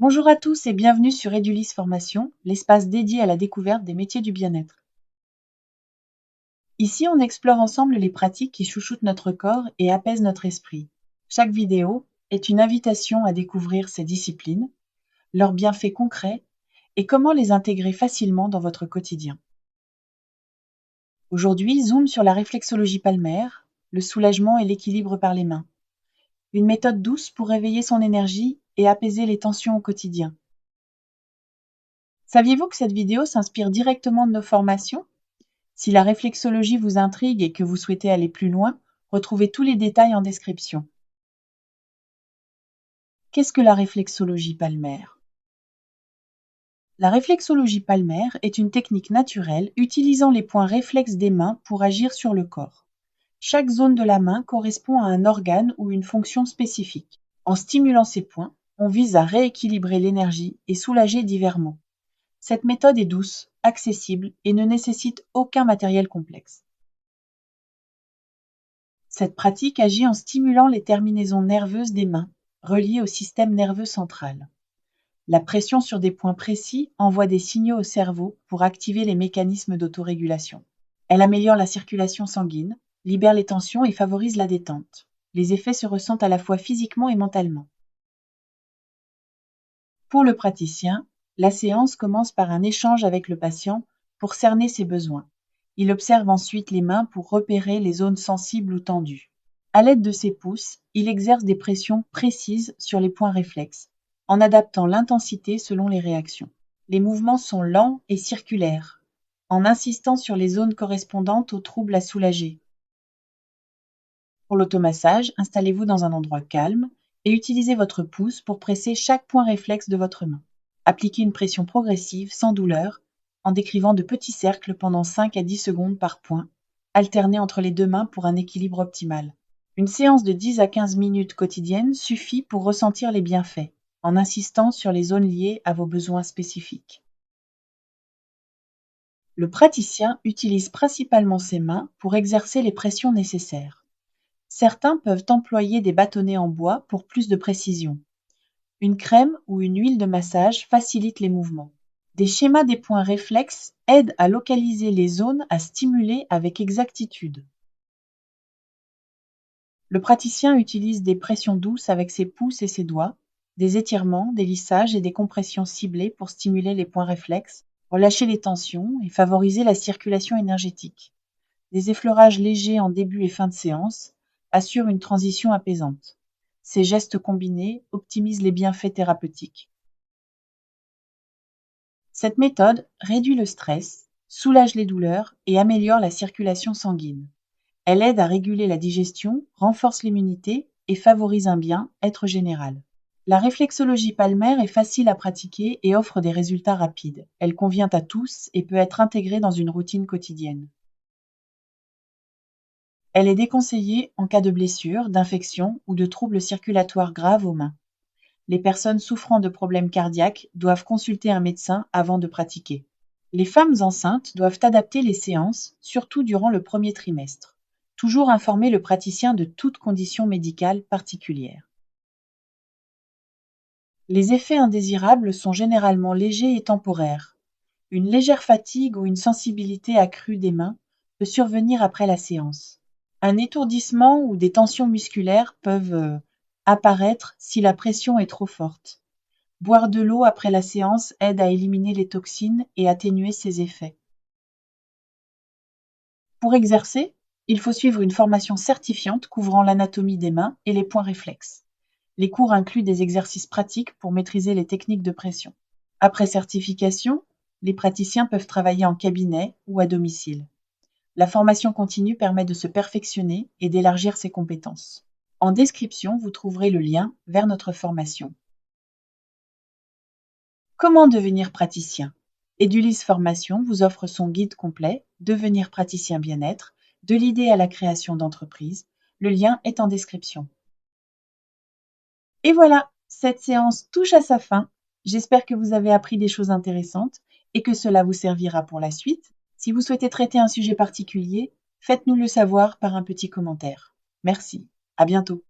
Bonjour à tous et bienvenue sur Edulis Formation, l'espace dédié à la découverte des métiers du bien-être. Ici, on explore ensemble les pratiques qui chouchoutent notre corps et apaisent notre esprit. Chaque vidéo est une invitation à découvrir ces disciplines, leurs bienfaits concrets et comment les intégrer facilement dans votre quotidien. Aujourd'hui, zoom sur la réflexologie palmaire, le soulagement et l'équilibre par les mains. Une méthode douce pour réveiller son énergie et apaiser les tensions au quotidien. Saviez-vous que cette vidéo s'inspire directement de nos formations ? Si la réflexologie vous intrigue et que vous souhaitez aller plus loin, retrouvez tous les détails en description. Qu'est-ce que la réflexologie palmaire ? La réflexologie palmaire est une technique naturelle utilisant les points réflexes des mains pour agir sur le corps. Chaque zone de la main correspond à un organe ou une fonction spécifique. En stimulant ces points, on vise à rééquilibrer l'énergie et soulager divers maux. Cette méthode est douce, accessible et ne nécessite aucun matériel complexe. Cette pratique agit en stimulant les terminaisons nerveuses des mains, reliées au système nerveux central. La pression sur des points précis envoie des signaux au cerveau pour activer les mécanismes d'autorégulation. Elle améliore la circulation sanguine, libère les tensions et favorise la détente. Les effets se ressentent à la fois physiquement et mentalement. Pour le praticien, la séance commence par un échange avec le patient pour cerner ses besoins. Il observe ensuite les mains pour repérer les zones sensibles ou tendues. À l'aide de ses pouces, il exerce des pressions précises sur les points réflexes, en adaptant l'intensité selon les réactions. Les mouvements sont lents et circulaires, en insistant sur les zones correspondantes aux troubles à soulager. Pour l'automassage, installez-vous dans un endroit calme et utilisez votre pouce pour presser chaque point réflexe de votre main. Appliquez une pression progressive, sans douleur, en décrivant de petits cercles pendant 5 à 10 secondes par point, alternés entre les deux mains pour un équilibre optimal. Une séance de 10 à 15 minutes quotidiennes suffit pour ressentir les bienfaits, en insistant sur les zones liées à vos besoins spécifiques. Le praticien utilise principalement ses mains pour exercer les pressions nécessaires. Certains peuvent employer des bâtonnets en bois pour plus de précision. Une crème ou une huile de massage facilite les mouvements. Des schémas des points réflexes aident à localiser les zones à stimuler avec exactitude. Le praticien utilise des pressions douces avec ses pouces et ses doigts, des étirements, des lissages et des compressions ciblées pour stimuler les points réflexes, relâcher les tensions et favoriser la circulation énergétique. Des effleurages légers en début et fin de séance assurent une transition apaisante. Ces gestes combinés optimisent les bienfaits thérapeutiques. Cette méthode réduit le stress, soulage les douleurs et améliore la circulation sanguine. Elle aide à réguler la digestion, renforce l'immunité et favorise un bien-être général. La réflexologie palmaire est facile à pratiquer et offre des résultats rapides. Elle convient à tous et peut être intégrée dans une routine quotidienne. Elle est déconseillée en cas de blessure, d'infection ou de troubles circulatoires graves aux mains. Les personnes souffrant de problèmes cardiaques doivent consulter un médecin avant de pratiquer. Les femmes enceintes doivent adapter les séances, surtout durant le premier trimestre. Toujours informer le praticien de toute condition médicale particulière. Les effets indésirables sont généralement légers et temporaires. Une légère fatigue ou une sensibilité accrue des mains peut survenir après la séance. Un étourdissement ou des tensions musculaires peuvent apparaître si la pression est trop forte. Boire de l'eau après la séance aide à éliminer les toxines et atténuer ses effets. Pour exercer, il faut suivre une formation certifiante couvrant l'anatomie des mains et les points réflexes. Les cours incluent des exercices pratiques pour maîtriser les techniques de pression. Après certification, les praticiens peuvent travailler en cabinet ou à domicile. La formation continue permet de se perfectionner et d'élargir ses compétences. En description, vous trouverez le lien vers notre formation. Comment devenir praticien ? Edulis Formation vous offre son guide complet « Devenir praticien bien-être », de l'idée à la création d'entreprise. Le lien est en description. Et voilà, cette séance touche à sa fin. J'espère que vous avez appris des choses intéressantes et que cela vous servira pour la suite. Si vous souhaitez traiter un sujet particulier, faites-nous le savoir par un petit commentaire. Merci, à bientôt.